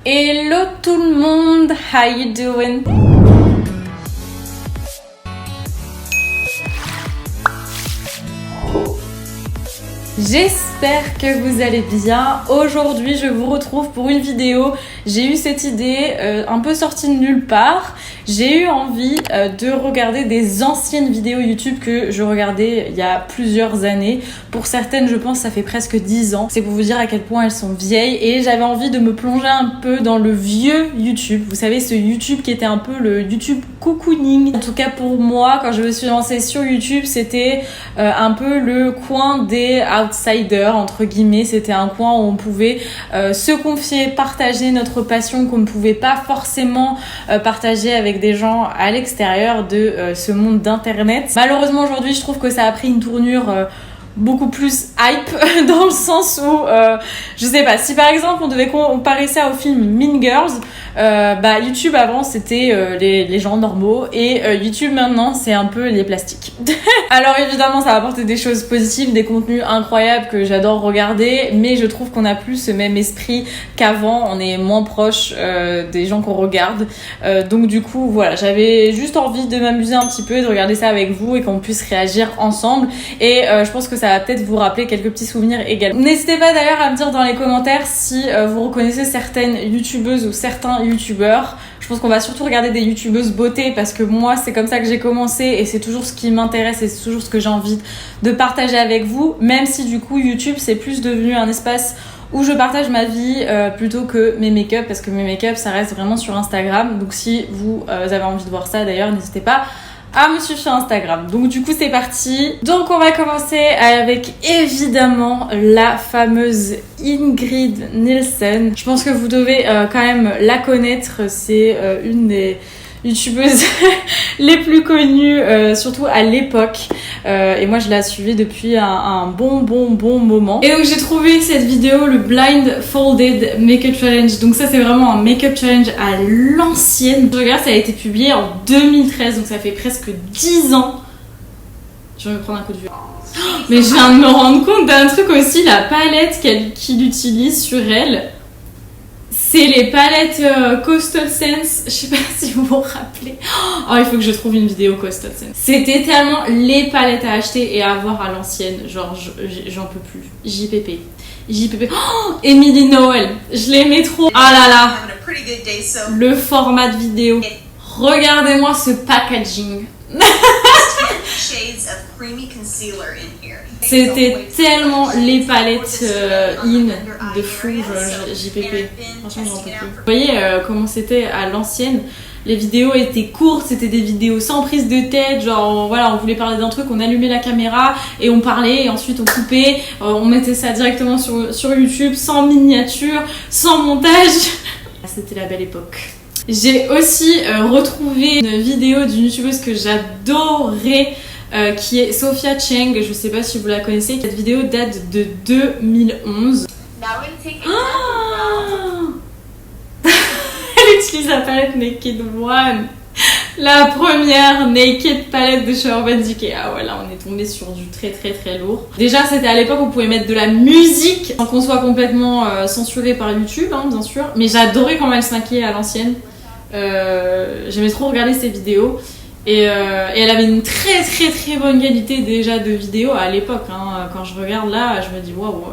Hello tout le monde, how you doing? J'espère que vous allez bien. Aujourd'hui, je vous retrouve pour une vidéo. J'ai eu cette idée un peu sortie de nulle part. J'ai eu envie de regarder des anciennes vidéos YouTube que je regardais il y a plusieurs années. Pour certaines, je pense, ça fait presque 10 ans. C'est pour vous dire à quel point elles sont vieilles. Et j'avais envie de me plonger un peu dans le vieux YouTube. Vous savez, ce YouTube qui était un peu le YouTube cocooning. En tout cas, pour moi, quand je me suis lancée sur YouTube, c'était un peu le coin des outsiders, entre guillemets. C'était un coin où on pouvait se confier, partager notre passion qu'on ne pouvait pas forcément partager avec des gens à l'extérieur de ce monde d'internet. Malheureusement aujourd'hui je trouve que ça a pris une tournure beaucoup plus hype dans le sens où je sais pas, si par exemple on devait comparer ça au film Mean Girls, YouTube avant c'était les gens normaux et YouTube maintenant c'est un peu les plastiques. Alors évidemment ça va apporter des choses positives, des contenus incroyables que j'adore regarder, mais je trouve qu'on a plus ce même esprit qu'avant, on est moins proche des gens qu'on regarde, donc du coup voilà, j'avais juste envie de m'amuser un petit peu et de regarder ça avec vous et qu'on puisse réagir ensemble et je pense que ça va peut-être vous rappeler quelques petits souvenirs également. N'hésitez pas d'ailleurs à me dire dans les commentaires si vous reconnaissez certaines youtubeuses ou certains youtubeurs. Je pense qu'on va surtout regarder des youtubeuses beauté parce que moi c'est comme ça que j'ai commencé et c'est toujours ce qui m'intéresse et c'est toujours ce que j'ai envie de partager avec vous, même si du coup YouTube c'est plus devenu un espace où je partage ma vie plutôt que mes make-up, parce que mes make-up ça reste vraiment sur Instagram. Donc si vous avez envie de voir ça d'ailleurs, n'hésitez pas à me suivre sur Instagram. Donc du coup c'est parti. Donc on va commencer avec évidemment la fameuse Ingrid Nilsson. Je pense que vous devez quand même la connaître. C'est une des youtubeuses les plus connues, surtout à l'époque. Et moi je la suivais depuis un bon moment. Et donc j'ai trouvé cette vidéo, le Blindfolded Makeup Challenge. Donc ça c'est vraiment un Makeup Challenge à l'ancienne. Je regarde, ça a été publié en 2013, donc ça fait presque 10 ans. Je vais me prendre un coup de vieux. Mais je viens de me rendre compte d'un truc aussi, la palette qu'il utilise sur elle. C'est les palettes Coastal Scents. Je sais pas si vous vous rappelez. Oh, il faut que je trouve une vidéo Coastal Scents. C'était tellement les palettes à acheter et à avoir à l'ancienne. Genre, j'en peux plus. JPP. Oh, Emily Noel. Je l'aimais trop. Ah là là. Le format de vidéo. Regardez-moi ce packaging. C'était tellement les palettes de fou, JPP. Franchement, j'en peux plus. Vous voyez comment c'était à l'ancienne. Les vidéos étaient courtes, c'était des vidéos sans prise de tête, genre voilà, on voulait parler d'un truc, on allumait la caméra et on parlait et ensuite on coupait, on mettait ça directement sur YouTube, sans miniature, sans montage. C'était la belle époque. J'ai aussi retrouvé une vidéo d'une youtubeuse que j'adorais, qui est Sophia Cheng, je sais pas si vous la connaissez. Cette vidéo date de 2011. Elle utilise la palette Naked One, la première Naked palette de chez Urban Decay. Ah ouais, là on est tombé sur du très lourd. Déjà c'était à l'époque où on pouvait mettre de la musique sans qu'on soit complètement censuré par YouTube, hein, bien sûr. Mais j'adorais quand elle se maquillait à l'ancienne. J'aimais trop regarder ses vidéos. Et elle avait une très bonne qualité déjà de vidéo à l'époque, hein. Quand je regarde là, je me dis waouh,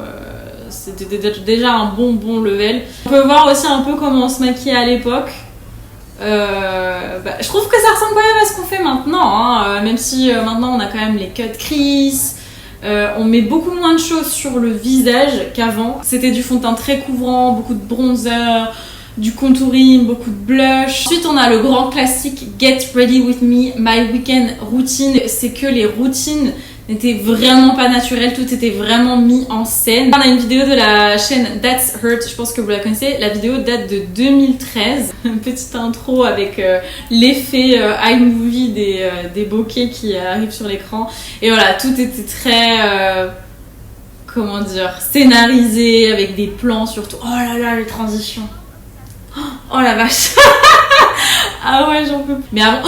c'était déjà un bon level. On peut voir aussi un peu comment on se maquillait à l'époque. Je trouve que ça ressemble quand même à ce qu'on fait maintenant, hein. Même si maintenant on a quand même les cut crease, on met beaucoup moins de choses sur le visage qu'avant. C'était du fond de teint très couvrant, beaucoup de bronzer, du contouring, beaucoup de blush. Ensuite on a le grand classique Get Ready With Me, My Weekend Routine. C'est que les routines n'étaient vraiment pas naturelles, tout était vraiment mis en scène. On a une vidéo de la chaîne That's Hurt, je pense que vous la connaissez. La vidéo date de 2013. Une petite intro avec l'effet iMovie des bokeh qui arrivent sur l'écran. Et voilà, tout était très... comment dire, scénarisé, avec des plans surtout. Oh là là, les transitions. Oh la vache. Ah ouais, j'en peux plus. Mais avant...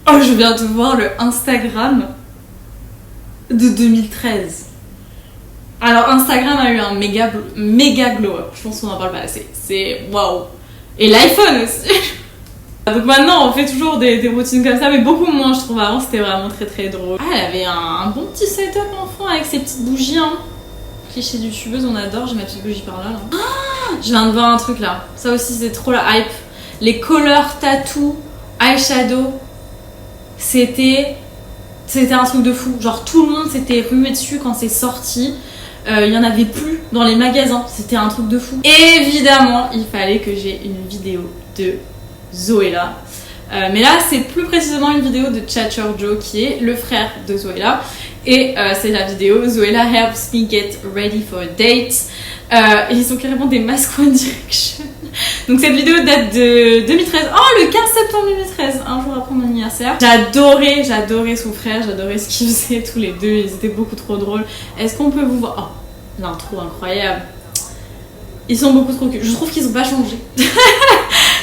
Oh, je viens de voir le Instagram de 2013. Alors Instagram a eu un méga glow up, je pense qu'on en parle pas assez. C'est waouh. Et l'iPhone aussi. Donc maintenant on fait toujours des routines comme ça, mais beaucoup moins je trouve. Avant c'était vraiment très drôle. Ah, elle avait un bon petit setup en fond avec ses petites bougies hein. Cliché de youtubeuse, on adore, j'ai ma petite bougie par là. Ah, je viens de voir un truc là, ça aussi c'est trop la hype. Les couleurs tattoo, eyeshadow, c'était un truc de fou. Genre tout le monde s'était rué dessus quand c'est sorti. Il y en avait plus dans les magasins, c'était un truc de fou. Évidemment, il fallait que j'ai une vidéo de Zoéla. Mais là, c'est plus précisément une vidéo de Chatter Joe qui est le frère de Zoéla. Et c'est la vidéo Zoéla helps me get ready for a date. Et ils sont carrément des masques One Direction. Donc cette vidéo date de 2013. Oh, le 15 septembre 2013, un jour après mon anniversaire. J'adorais son frère, j'adorais ce qu'ils faisaient tous les deux. Ils étaient beaucoup trop drôles. Est-ce qu'on peut vous voir? Oh, l'intro incroyable. Ils sont beaucoup trop cute. Je trouve qu'ils ont pas changé.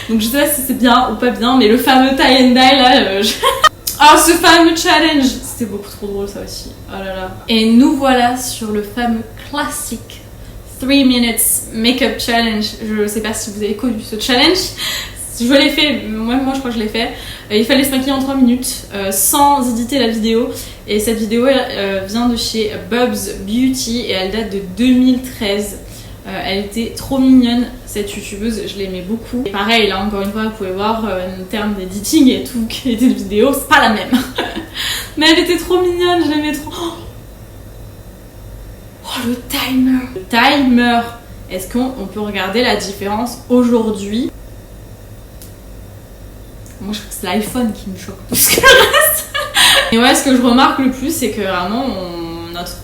Donc je sais pas si c'est bien ou pas bien, mais le fameux tie and dye là, oh, ce fameux challenge, c'était beaucoup trop drôle ça aussi. Oh là là. Et nous voilà sur le fameux classique 3 minutes makeup challenge. Je sais pas si vous avez connu ce challenge. Je l'ai fait, moi je crois que je l'ai fait. Il fallait se maquiller en 3 minutes sans éditer la vidéo. Et cette vidéo vient de chez Bubs Beauty et elle date de 2013. Elle était trop mignonne cette youtubeuse, je l'aimais beaucoup. Et pareil là encore une fois vous pouvez voir en termes d'editing et tout, qualité de vidéo, c'est pas la même. Mais elle était trop mignonne, je l'aimais trop. Oh le timer. Le timer. Est-ce qu'on peut regarder la différence aujourd'hui? Moi je crois que c'est l'iPhone qui me choque plus que le reste. Et ouais, ce que je remarque le plus c'est que vraiment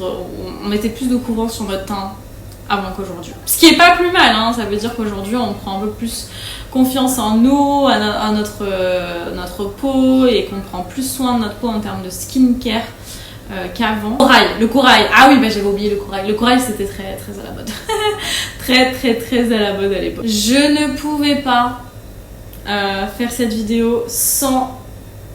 on mettait plus de courant sur notre teint avant qu'aujourd'hui. Ce qui est pas plus mal, hein. Ça veut dire qu'aujourd'hui on prend un peu plus confiance en nous, à notre peau et qu'on prend plus soin de notre peau en termes de skincare qu'avant. Le corail, ah oui bah j'avais oublié le corail. Le corail c'était très à la mode. très à la mode à l'époque. Je ne pouvais pas faire cette vidéo sans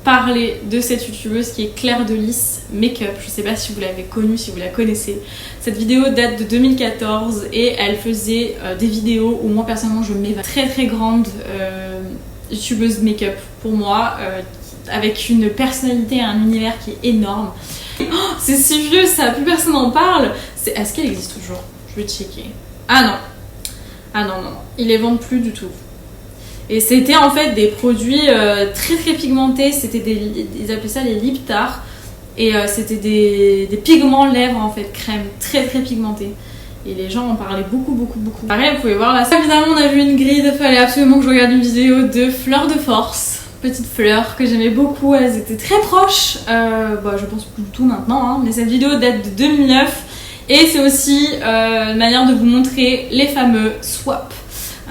parler de cette youtubeuse qui est Claire de Lys Makeup. Je sais pas si vous l'avez connue, si vous la connaissez. Cette vidéo date de 2014 et elle faisait des vidéos où moi personnellement je m'évade. Très grande youtubeuse make-up pour moi, avec une personnalité et un univers qui est énorme. Oh, c'est si vieux ça, plus personne n'en parle. Est-ce qu'elle existe toujours? Je vais checker. Ah non, ils les vendent plus du tout. Et c'était en fait des produits très pigmentés, c'était ils appelaient ça les lip tar. Et c'était des pigments lèvres en fait, crème, très pigmentés. Et les gens en parlaient beaucoup. Pareil, vous pouvez voir là. Évidemment, on a vu une grille, il fallait absolument que je regarde une vidéo de Fleur de Force. Petites fleurs que j'aimais beaucoup, elles étaient très proches. Je pense plus du tout maintenant, hein, mais cette vidéo date de 2009. Et c'est aussi une manière de vous montrer les fameux swaps.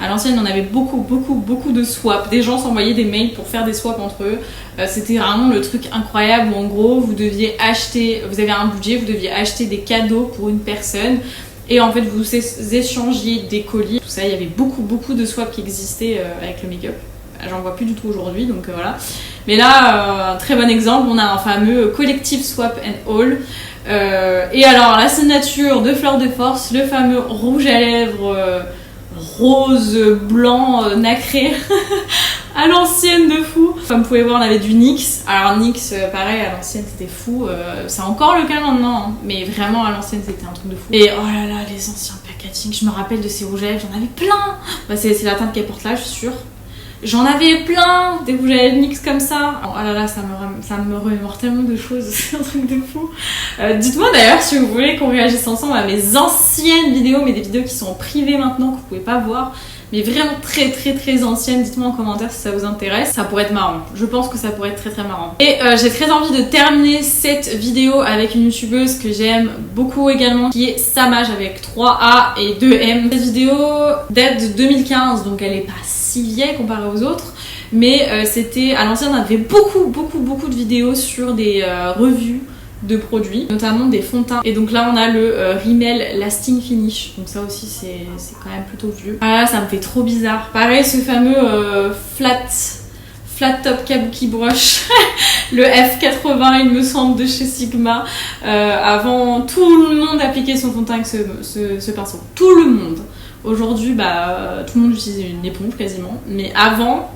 À l'ancienne, on avait beaucoup de swaps. Des gens s'envoyaient des mails pour faire des swaps entre eux. C'était vraiment le truc incroyable où en gros, vous deviez acheter, vous avez un budget, vous deviez acheter des cadeaux pour une personne. Et en fait, vous échangiez des colis. Tout ça, il y avait beaucoup de swaps qui existaient avec le make-up. J'en vois plus du tout aujourd'hui, donc voilà. Mais là, très bon exemple, on a un fameux collectif Swap and Haul. Et alors, la signature de Fleur de Force, le fameux rouge à lèvres rose, blanc, nacré, à l'ancienne de fou. Comme vous pouvez voir, on avait du NYX. Alors NYX, pareil, à l'ancienne c'était fou. C'est encore le cas maintenant, hein. Mais vraiment à l'ancienne c'était un truc de fou. Et oh là là, les anciens packaging, je me rappelle de ces rouges à lèvres, j'en avais plein. Bah, c'est la teinte qu'elle porte là, je suis sûre. J'en avais plein, des rouges à lèvres NYX comme ça. Oh là là, ça me remémore tellement de choses, c'est un truc de fou. Dites-moi d'ailleurs si vous voulez qu'on réagisse ensemble à mes anciennes vidéos, mais des vidéos qui sont en privé maintenant, que vous pouvez pas voir. Mais vraiment très anciennes, dites-moi en commentaire si ça vous intéresse. Ça pourrait être marrant, je pense que ça pourrait être très marrant. Et j'ai très envie de terminer cette vidéo avec une youtubeuse que j'aime beaucoup également, qui est Samaj avec 3A et 2M. Cette vidéo date de 2015, donc elle est pas si vieille comparée aux autres. Mais c'était, à l'ancienne on avait beaucoup de vidéos sur des revues de produits, notamment des fonds de teint. Et donc là on a le Rimmel Lasting Finish, donc ça aussi c'est quand même plutôt vieux. Ah là ça me fait trop bizarre. Pareil, ce fameux flat flat top kabuki brush, le F80 il me semble de chez Sigma. Avant, tout le monde appliquait son fond de teint avec ce pinceau, tout le monde. Aujourd'hui, tout le monde utilisait une éponge quasiment, mais avant,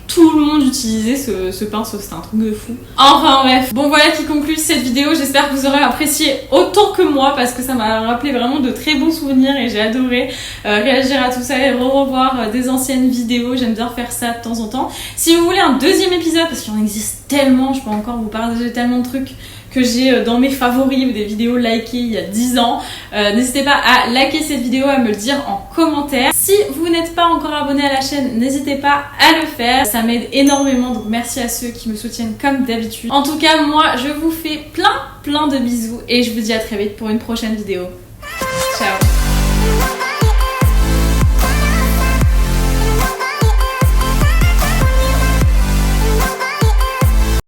tout le monde utilisait ce pinceau, c'était un truc de fou. Enfin bref, bon voilà qui conclut cette vidéo, j'espère que vous aurez apprécié autant que moi parce que ça m'a rappelé vraiment de très bons souvenirs et j'ai adoré réagir à tout ça et revoir des anciennes vidéos, j'aime bien faire ça de temps en temps. Si vous voulez un deuxième épisode, parce qu'il en existe tellement, je peux encore vous partager tellement de trucs que j'ai dans mes favoris ou des vidéos likées il y a 10 ans. N'hésitez pas à liker cette vidéo, à me le dire en commentaire. Si vous n'êtes pas encore abonné à la chaîne, n'hésitez pas à le faire. Ça m'aide énormément, donc merci à ceux qui me soutiennent comme d'habitude. En tout cas, moi, je vous fais plein de bisous et je vous dis à très vite pour une prochaine vidéo. Ciao!